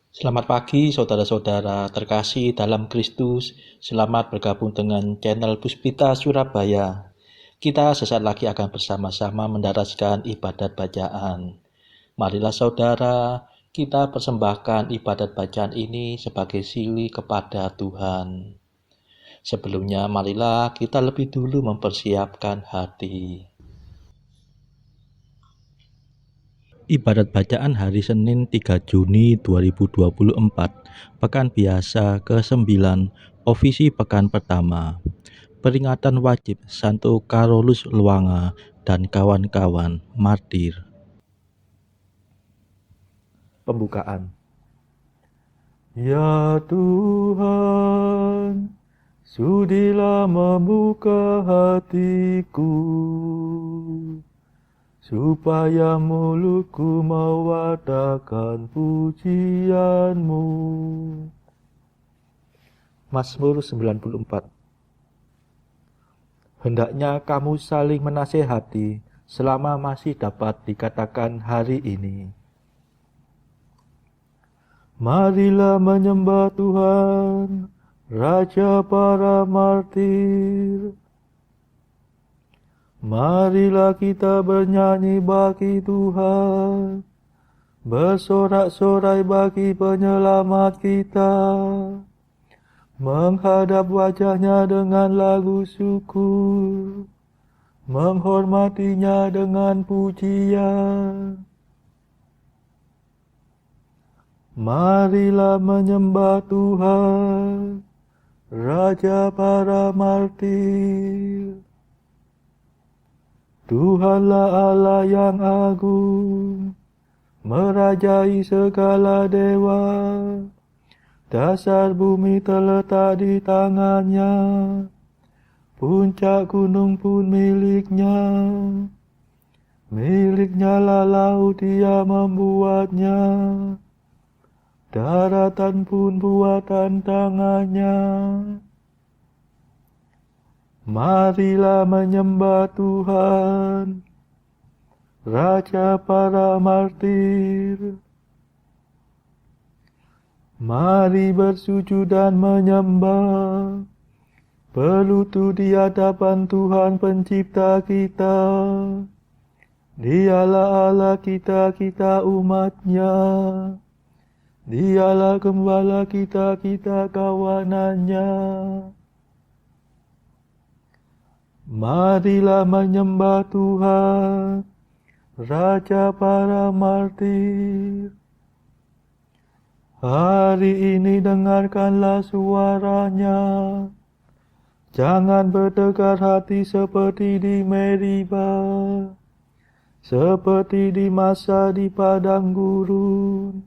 Selamat pagi saudara-saudara terkasih dalam Kristus. Selamat bergabung dengan channel Puspita Surabaya. Kita sesaat lagi akan bersama-sama mendaraskan ibadat bacaan. Marilah saudara, kita persembahkan ibadat bacaan ini sebagai sili kepada Tuhan. Sebelumnya marilah kita lebih dulu mempersiapkan hati. Ibadat bacaan hari Senin 3 Juni 2024, Pekan Biasa ke-9, Ofisi Pekan Pertama. Peringatan wajib Santo Carolus Luanga dan kawan-kawan martir. Pembukaan. Ya Tuhan, sudilah membuka hatiku, supaya mulutku mewartakan pujian-Mu. Mazmur 94. Hendaknya kamu saling menasehati selama masih dapat dikatakan hari ini. Marilah menyembah Tuhan, Raja para martir. Marilah kita bernyanyi bagi Tuhan, bersorak-sorai bagi penyelamat kita, menghadap wajahnya dengan lagu syukur, menghormatinya dengan pujian. Marilah menyembah Tuhan, Raja para martir. Tuhanlah Allah yang agung, merajai segala dewa. Dasar bumi terletak di tangannya, puncak gunung pun miliknya. Miliknya lah laut, dia membuatnya, daratan pun buatan tangannya. Marilah menyembah Tuhan, Raja para martir. Mari bersujud dan menyembah, berlutut di hadapan Tuhan pencipta kita. Dialah Allah kita, kita umatnya. Dialah gembala kita, kita kawanannya. Marilah menyembah Tuhan, Raja para martir. Hari ini dengarkanlah suaranya. Jangan berdegar hati seperti di Meribah, seperti di masa di padang gurun,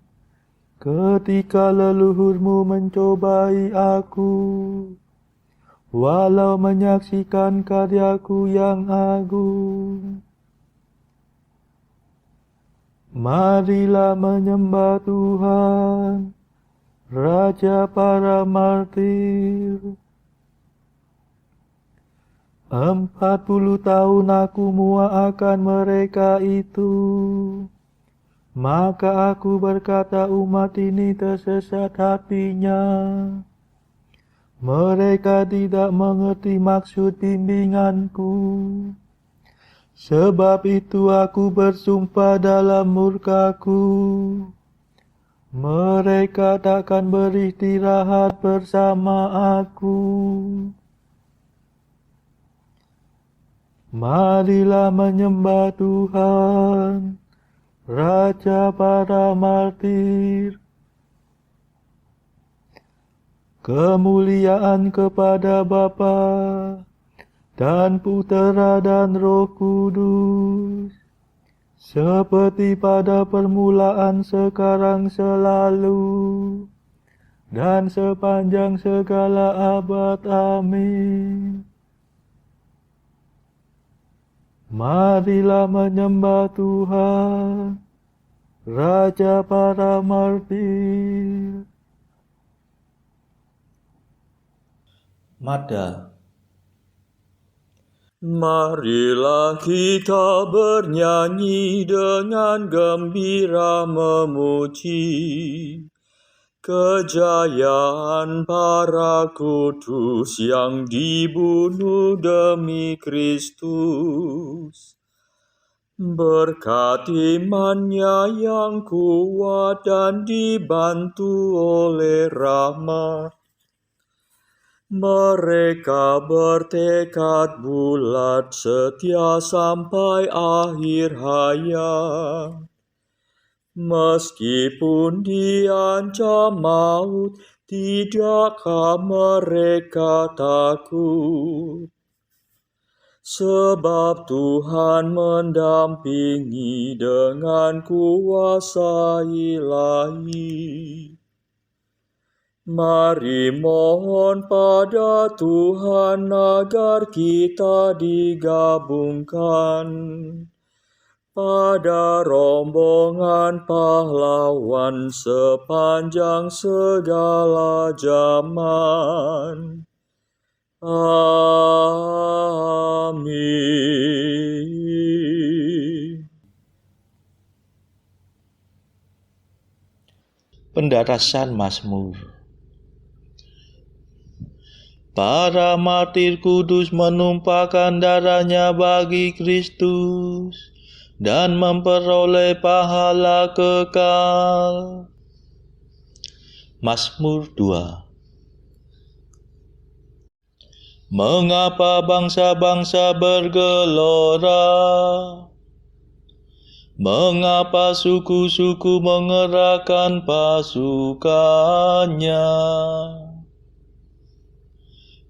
ketika leluhurmu mencobai aku, walau menyaksikan karyaku yang agung. Marilah menyembah Tuhan, Raja para martir. 40 tahun aku muak akan mereka itu. Maka aku berkata, umat ini tersesat hatinya. Mereka tidak mengerti maksud bimbinganku. Sebab itu aku bersumpah dalam murkaku, mereka takkan beristirahat bersama aku. Marilah menyembah Tuhan, Raja para martir. Kemuliaan kepada Bapa dan Putera dan Roh Kudus, seperti pada permulaan, sekarang, selalu, dan sepanjang segala abad. Amin. Marilah menyembah Tuhan, Raja para martir. Mada. Marilah kita bernyanyi dengan gembira memuji kejayaan para kudus yang dibunuh demi Kristus. Berkat imannya yang kuat dan dibantu oleh rahmat, mereka bertekad bulat setia sampai akhir hayat. Meskipun diancam maut, tidakkah mereka takut? Sebab Tuhan mendampingi dengan kuasa ilahi. Mari mohon pada Tuhan agar kita digabungkan pada rombongan pahlawan sepanjang segala zaman. Amin. Pendarasan Mazmur. Para martir kudus menumpahkan darahnya bagi Kristus dan memperoleh pahala kekal. Mazmur 2. Mengapa bangsa-bangsa bergelora? Mengapa suku-suku mengerahkan pasukannya?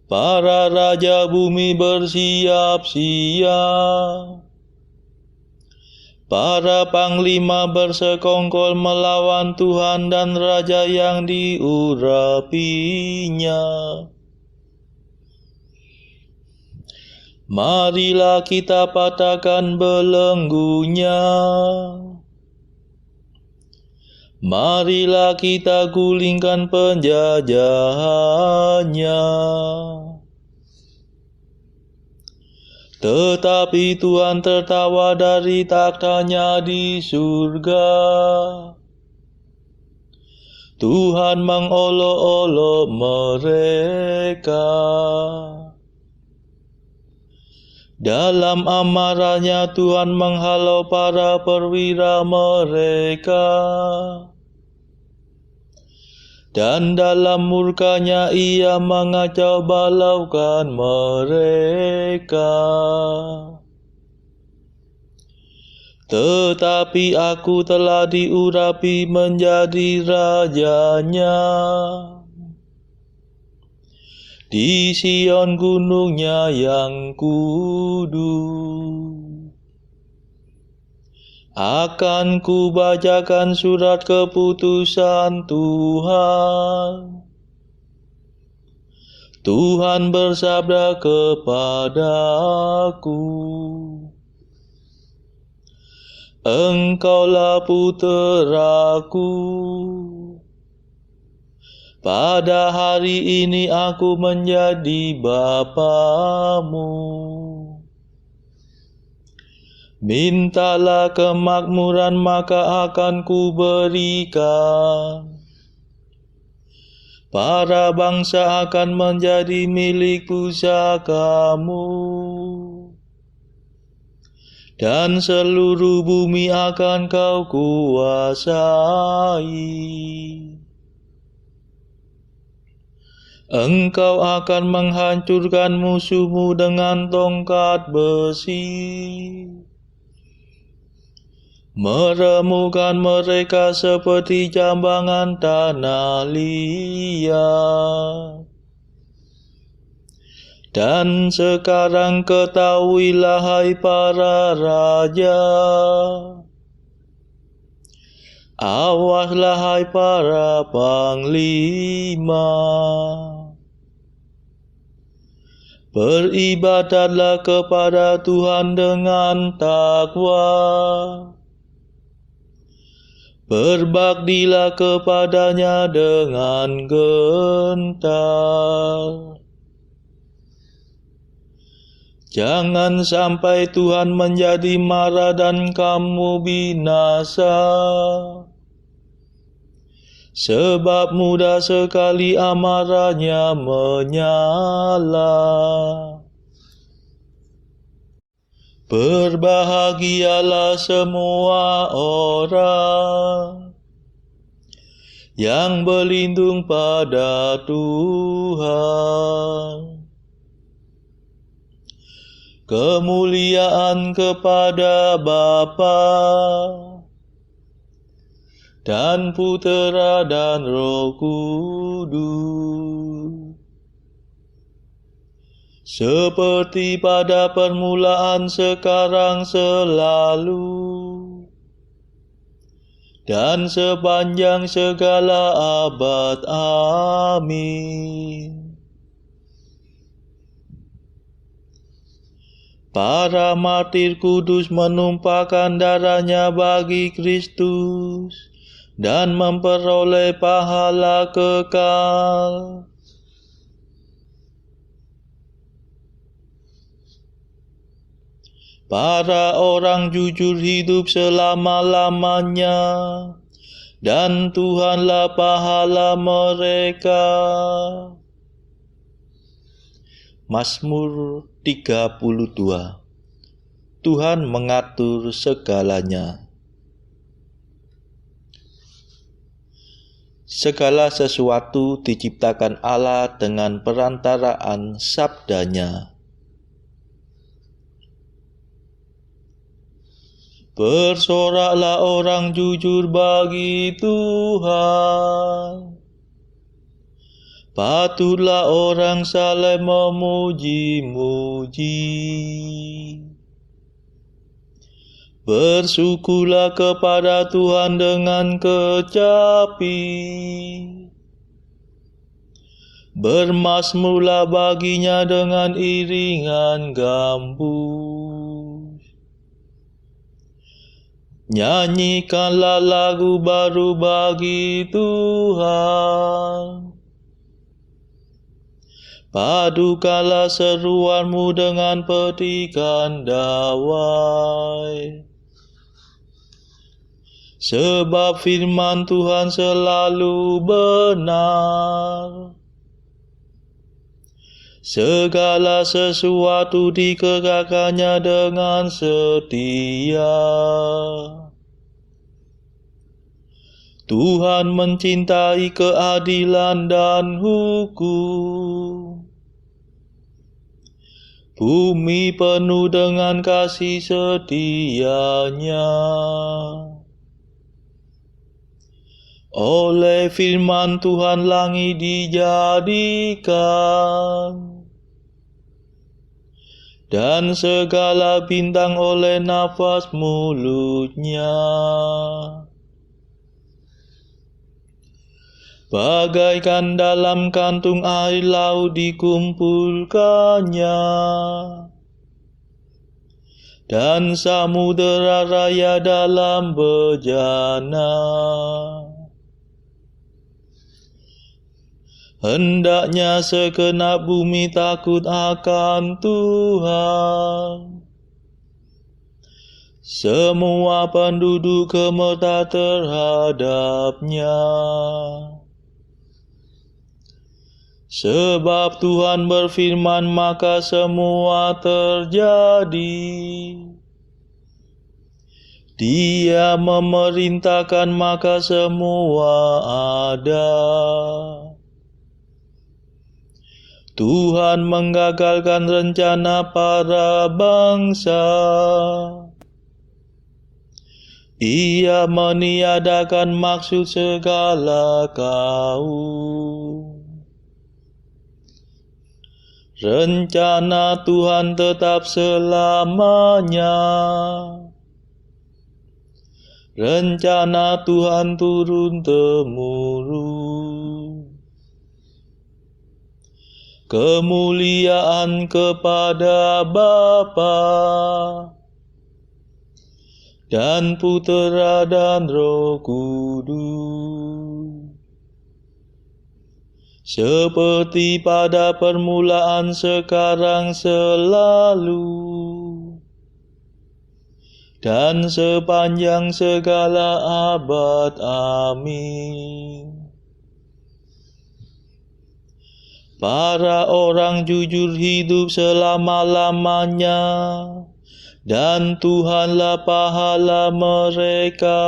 Para raja bumi bersiap-siap. Para panglima bersekongkol melawan Tuhan dan raja yang diurapinya. Marilah kita patahkan belenggunya. Marilah kita gulingkan penjajahannya. Tetapi Tuhan tertawa dari taktanya di surga. Tuhan mengolok-olok mereka. Dalam amarahnya Tuhan menghalau para perwira mereka. Dan dalam murkanya ia mengacau balaukan mereka. Tetapi aku telah diurapi menjadi rajanya. Di Sion gunungnya yang kudus. Akan kubacakan surat keputusan Tuhan. Tuhan bersabda kepadaku, Engkaulah puteraku. Pada hari ini aku menjadi bapamu. Mintalah kemakmuran maka akan kuberikan. Para bangsa akan menjadi milik pusakamu. Dan seluruh bumi akan kau kuasai. Engkau akan menghancurkan musuhmu dengan tongkat besi. Meremukkan mereka seperti jambangan tanah liat. Dan sekarang ketahuilah hai para raja. Awaslah hai para panglima. Beribadatlah kepada Tuhan dengan takwa. Berbaktilah kepadanya dengan gentar. Jangan sampai Tuhan menjadi marah dan kamu binasa. sebab mudah sekali amarahnya menyala. Berbahagialah semua orang yang berlindung pada Tuhan. Kemuliaan kepada Bapa dan Putera dan Roh Kudus, seperti pada permulaan, sekarang, selalu, dan sepanjang segala abad. Amin. Para martir kudus menumpahkan darahnya bagi Kristus dan memperoleh pahala kekal. Para orang jujur hidup selama-lamanya, dan Tuhanlah pahala mereka. Mazmur 32. Tuhan mengatur segalanya. Segala sesuatu diciptakan Allah dengan perantaraan sabdanya. Bersoraklah orang jujur bagi Tuhan. Patutlah orang saleh memuji-muji. Bersyukurlah kepada Tuhan dengan kecapi. Bermazmurlah baginya dengan iringan gambus. Nyanyikanlah lagu baru bagi Tuhan. Padukanlah seruanmu dengan petikan dawai. Sebab firman Tuhan selalu benar. Segala sesuatu dikerjakannya dengan setia. Tuhan mencintai keadilan dan hukum. Bumi penuh dengan kasih setianya. Oleh firman Tuhan langit dijadikan, dan segala bintang oleh nafas mulutnya. Bagaikan dalam kantung air laut dikumpulkannya, dan samudera raya dalam bejana. Hendaknya segenap bumi takut akan Tuhan. Semua penduduk gemetar terhadapnya. Sebab Tuhan berfirman, maka semua terjadi. Dia memerintahkan, maka semua ada. Tuhan menggagalkan rencana para bangsa. Ia meniadakan maksud segala kaum. Rencana Tuhan tetap selamanya. Rencana Tuhan turun-temurun. Kemuliaan kepada Bapa dan Putera dan Roh Kudus, seperti pada permulaan, sekarang, selalu, dan sepanjang segala abad. Amin. Para orang jujur hidup selama-lamanya, dan Tuhanlah pahala mereka.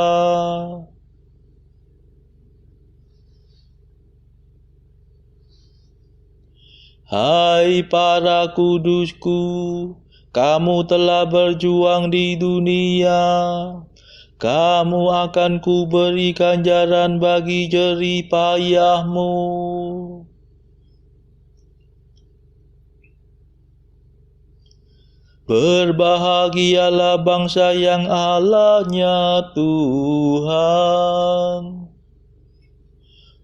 Hai para kudusku, kamu telah berjuang di dunia. Kamu akan kuberi ganjaran bagi jerih payahmu. Berbahagialah bangsa yang Allahnya Tuhan,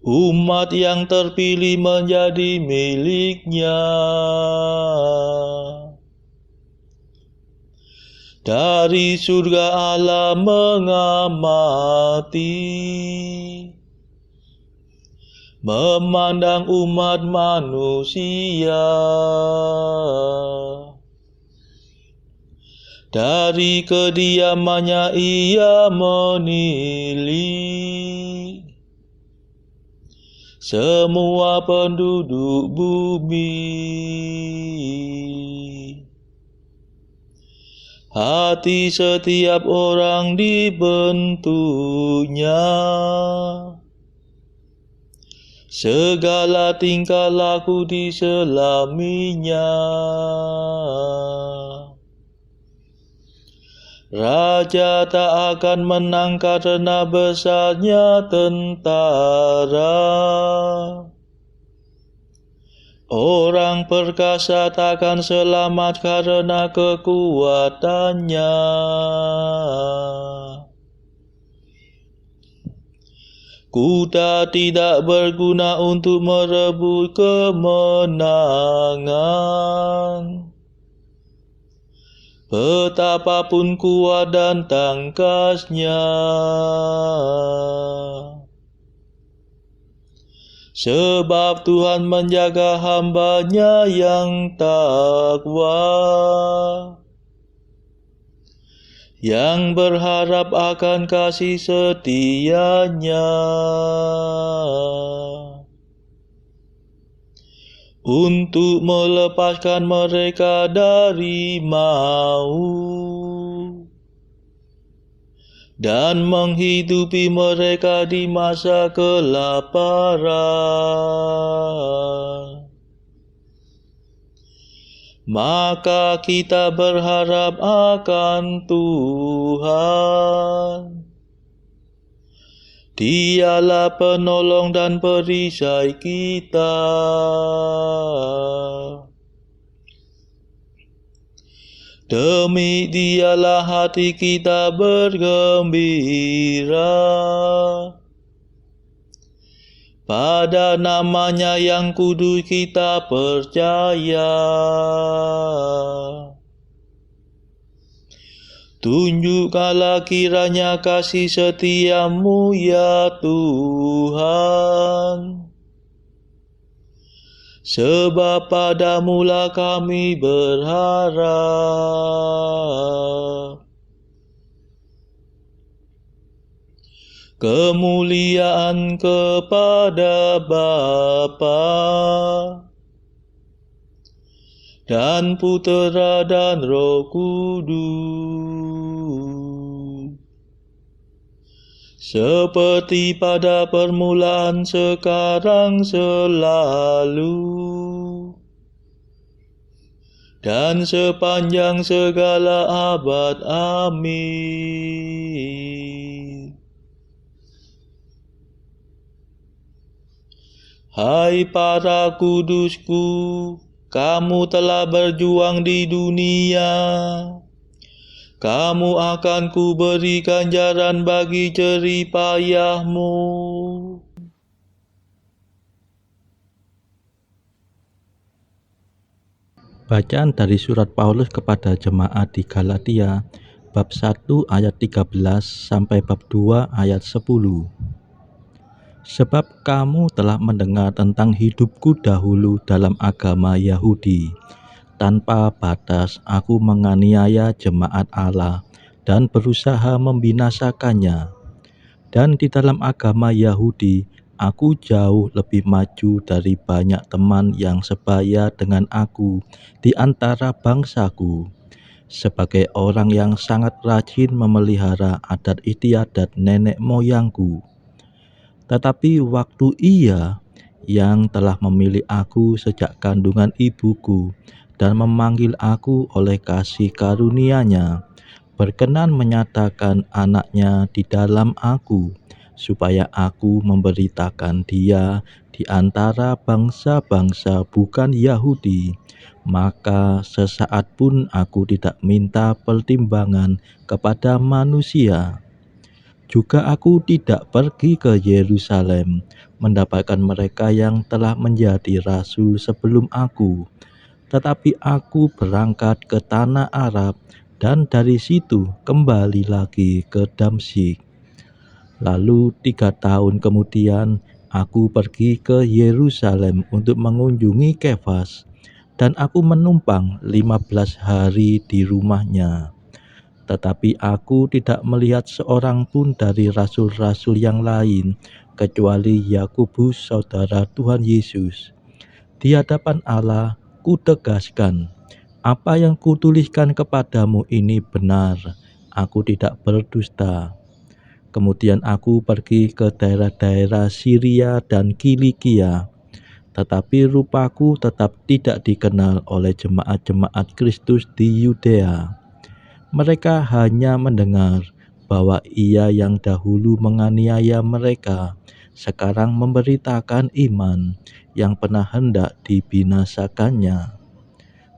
umat yang terpilih menjadi miliknya. Dari surga Allah mengamati, memandang umat manusia. Dari kediamannya Ia menilik semua penduduk bumi. Hati setiap orang dibentuknya, segala tingkah laku diselaminya. Raja tak akan menang karena besarnya tentara. Orang perkasa takkan selamat karena kekuatannya. Kuda tidak berguna untuk merebut kemenangan. Betapapun kuat dan tangkasnya, sebab Tuhan menjaga hamba-Nya yang takwa, yang berharap akan kasih setia-Nya. Untuk melepaskan mereka dari maut dan menghidupi mereka di masa kelaparan. Maka kita berharap akan Tuhan. Dialah penolong dan perisai kita. Demi Dialah hati kita bergembira. Pada nama-Nya yang kudus kita percaya. Tunjukkanlah kiranya kasih setia-Mu ya Tuhan, sebab Padamu-lah kami berharap. Kemuliaan kepada Bapa dan Putera dan Roh Kudus, seperti pada permulaan, sekarang, selalu, dan sepanjang segala abad. Amin. Hai para kudusku, kamu telah berjuang di dunia. Kamu akan kuberi ganjaran bagi jerih payahmu. Bacaan dari surat Paulus kepada jemaat di Galatia, bab 1 ayat 13 sampai bab 2 ayat 10. Sebab kamu telah mendengar tentang hidupku dahulu dalam agama Yahudi. Tanpa batas aku menganiaya jemaat Allah dan berusaha membinasakannya. Dan di dalam agama Yahudi aku jauh lebih maju dari banyak teman yang sebaya dengan aku di antara bangsaku. Sebagai orang yang sangat rajin memelihara adat istiadat nenek moyangku. Tetapi waktu Ia yang telah memilih aku sejak kandungan ibuku dan memanggil aku oleh kasih karunia-Nya, berkenan menyatakan anaknya di dalam aku, supaya aku memberitakan Dia di antara bangsa-bangsa bukan Yahudi. Maka sesaat pun aku tidak minta pertimbangan kepada manusia. Juga aku tidak pergi ke Yerusalem mendapatkan mereka yang telah menjadi rasul sebelum aku, tetapi aku berangkat ke tanah Arab dan dari situ kembali lagi ke Damsyik. Lalu 3 tahun kemudian aku pergi ke Yerusalem untuk mengunjungi Kefas, dan aku menumpang 15 hari di rumahnya. Tetapi aku tidak melihat seorang pun dari rasul-rasul yang lain, kecuali Yakobus saudara Tuhan Yesus. Di hadapan Allah, kutegaskan, apa yang kutuliskan kepadamu ini benar, aku tidak berdusta. Kemudian aku pergi ke daerah-daerah Syria dan Kilikia, tetapi rupaku tetap tidak dikenal oleh jemaat-jemaat Kristus di Yudea. Mereka hanya mendengar bahwa Ia yang dahulu menganiaya mereka, sekarang memberitakan iman yang pernah hendak dibinasakannya.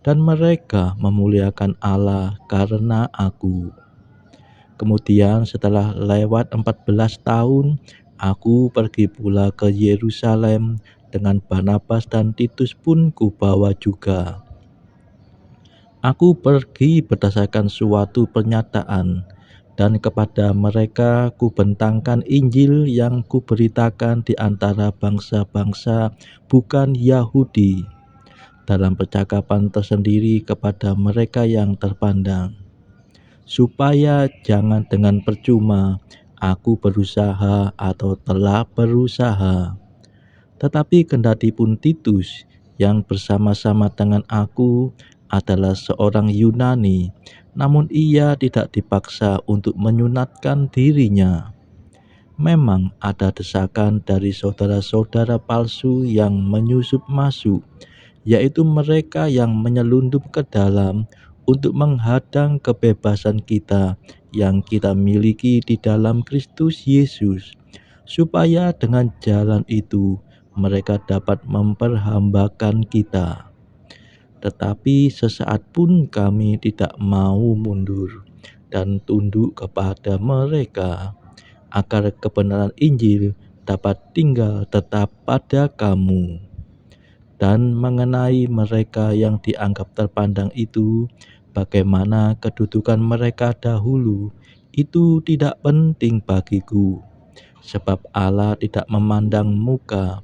Dan mereka memuliakan Allah karena aku. Kemudian setelah lewat 14 tahun, aku pergi pula ke Yerusalem dengan Barnabas dan Titus pun kubawa juga. Aku pergi berdasarkan suatu pernyataan, dan kepada mereka kubentangkan Injil yang kuberitakan di antara bangsa-bangsa bukan Yahudi, dalam percakapan tersendiri kepada mereka yang terpandang. Supaya jangan dengan percuma aku berusaha atau telah berusaha. Tetapi kendatipun Titus yang bersama-sama dengan aku adalah seorang Yunani, namun ia tidak dipaksa untuk menyunatkan dirinya. Memang ada desakan dari saudara-saudara palsu yang menyusup masuk, yaitu mereka yang menyelundup ke dalam untuk menghadang kebebasan kita yang kita miliki di dalam Kristus Yesus, supaya dengan jalan itu mereka dapat memperhambakan kita. Tetapi sesaat pun kami tidak mau mundur dan tunduk kepada mereka, agar kebenaran Injil dapat tinggal tetap pada kamu. Dan mengenai mereka yang dianggap terpandang itu, bagaimana kedudukan mereka dahulu, itu tidak penting bagiku. Sebab Allah tidak memandang muka.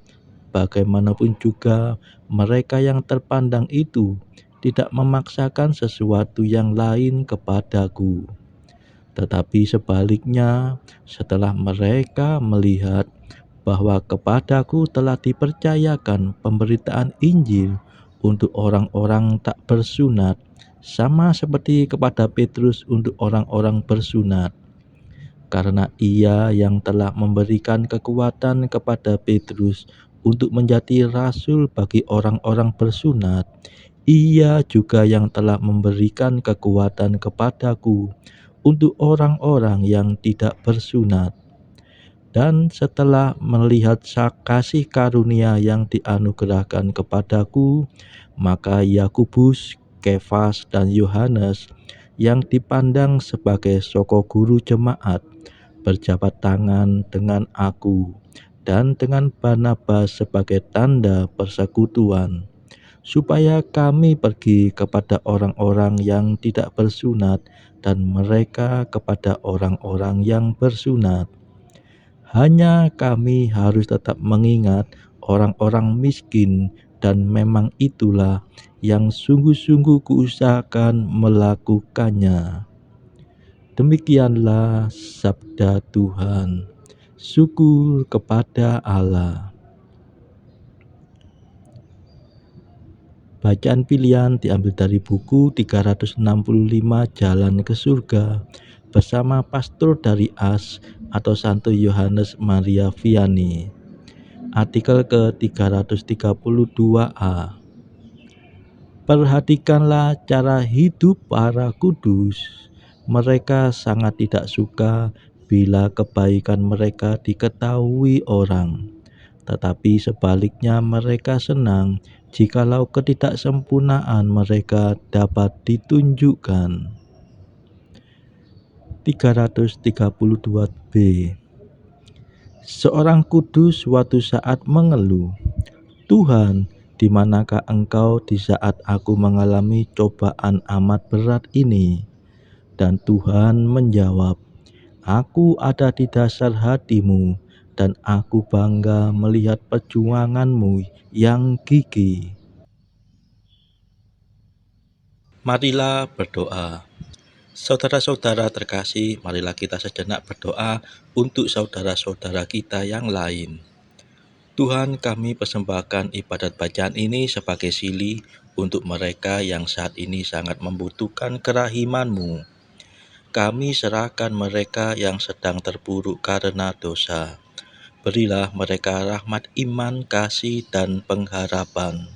Bagaimanapun juga mereka yang terpandang itu tidak memaksakan sesuatu yang lain kepadaku. Tetapi sebaliknya, setelah mereka melihat bahwa kepadaku telah dipercayakan pemberitaan Injil untuk orang-orang tak bersunat, sama seperti kepada Petrus untuk orang-orang bersunat. Karena Ia yang telah memberikan kekuatan kepada Petrus untuk menjadi rasul bagi orang-orang bersunat, Ia juga yang telah memberikan kekuatan kepadaku untuk orang-orang yang tidak bersunat. Dan setelah melihat kasih karunia yang dianugerahkan kepadaku, maka Yakobus, Kefas, dan Yohanes yang dipandang sebagai soko guru jemaat berjabat tangan dengan aku dan dengan Barnabas sebagai tanda persekutuan, supaya kami pergi kepada orang-orang yang tidak bersunat dan mereka kepada orang-orang yang bersunat. Hanya kami harus tetap mengingat orang-orang miskin, dan memang itulah yang sungguh-sungguh kuusahakan melakukannya. Demikianlah sabda Tuhan. Syukur kepada Allah. Bacaan pilihan diambil dari buku 365 Jalan ke Surga bersama pastor dari AS atau Santo Yohanes Maria Vianney. Artikel ke-332A. Perhatikanlah cara hidup para kudus. Mereka sangat tidak suka bila kebaikan mereka diketahui orang, tetapi sebaliknya mereka senang jikalau ketidaksempurnaan mereka dapat ditunjukkan. 332b. Seorang kudus suatu saat mengeluh, "Tuhan, di manakah Engkau di saat aku mengalami cobaan amat berat ini?" Dan Tuhan menjawab, "Aku ada di dasar hatimu, dan aku bangga melihat perjuanganmu yang gigih." Marilah berdoa. Saudara-saudara terkasih, marilah kita sejenak berdoa untuk saudara-saudara kita yang lain. Tuhan, kami persembahkan ibadat bacaan ini sebagai silih untuk mereka yang saat ini sangat membutuhkan kerahiman-Mu. Kami serahkan mereka yang sedang terpuruk karena dosa. Berilah mereka rahmat iman, kasih, dan pengharapan.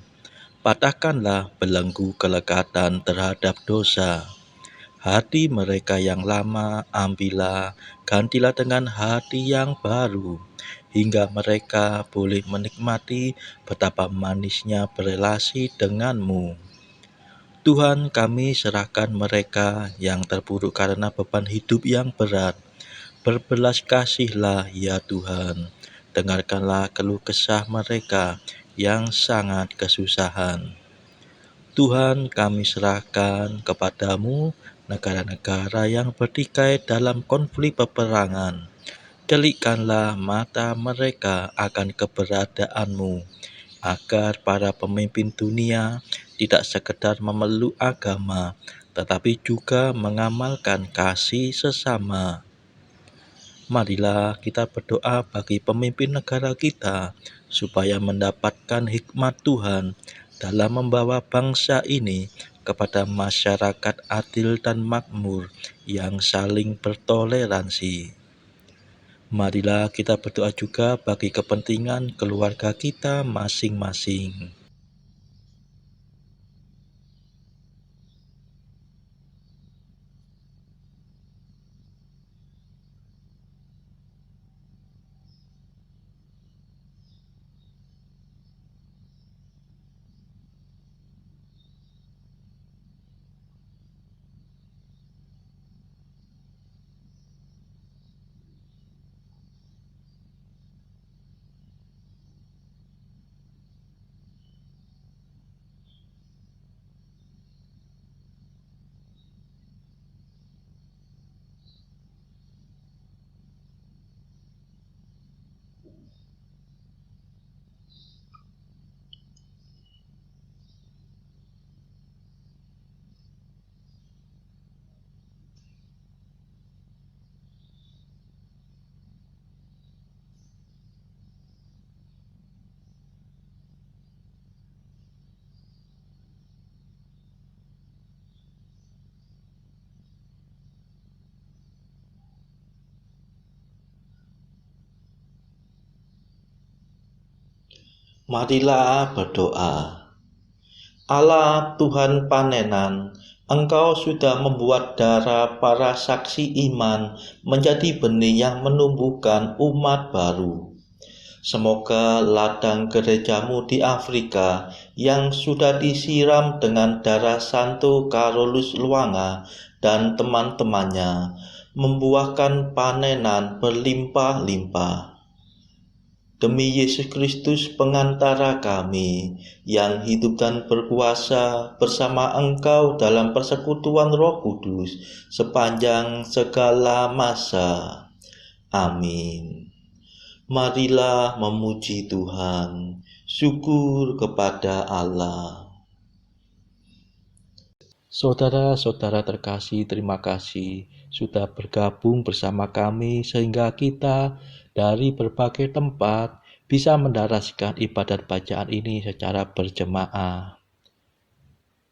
Patahkanlah belenggu kelekatan terhadap dosa. Hati mereka yang lama ambillah, gantilah dengan hati yang baru, hingga mereka boleh menikmati betapa manisnya berelasi denganmu. Tuhan, kami serahkan mereka yang terpuruk karena beban hidup yang berat. Berbelas kasihlah ya Tuhan, dengarkanlah keluh kesah mereka yang sangat kesusahan. Tuhan, kami serahkan kepadamu negara-negara yang bertikai dalam konflik peperangan. Celikkanlah mata mereka akan keberadaanmu, agar para pemimpin dunia tidak sekedar memeluk agama, tetapi juga mengamalkan kasih sesama. Marilah kita berdoa bagi pemimpin negara kita, supaya mendapatkan hikmat Tuhan dalam membawa bangsa ini kepada masyarakat adil dan makmur yang saling bertoleransi. Marilah kita berdoa juga bagi kepentingan keluarga kita masing-masing. Marilah berdoa. Allah Tuhan panenan, Engkau sudah membuat darah para saksi iman menjadi benih yang menumbuhkan umat baru. Semoga ladang gerejamu di Afrika yang sudah disiram dengan darah Santo Carolus Luanga dan teman-temannya membuahkan panenan berlimpah-limpah. Demi Yesus Kristus pengantara kami, yang hidup dan berkuasa bersama Engkau dalam persekutuan Roh Kudus sepanjang segala masa. Amin. Marilah memuji Tuhan, syukur kepada Allah. Saudara-saudara terkasih, terima kasih sudah bergabung bersama kami sehingga kita dari berbagai tempat bisa mendaraskan ibadat bacaan ini secara berjemaah.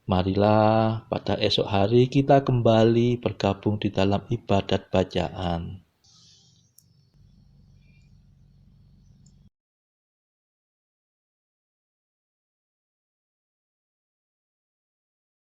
Marilah pada esok hari kita kembali bergabung di dalam ibadat bacaan.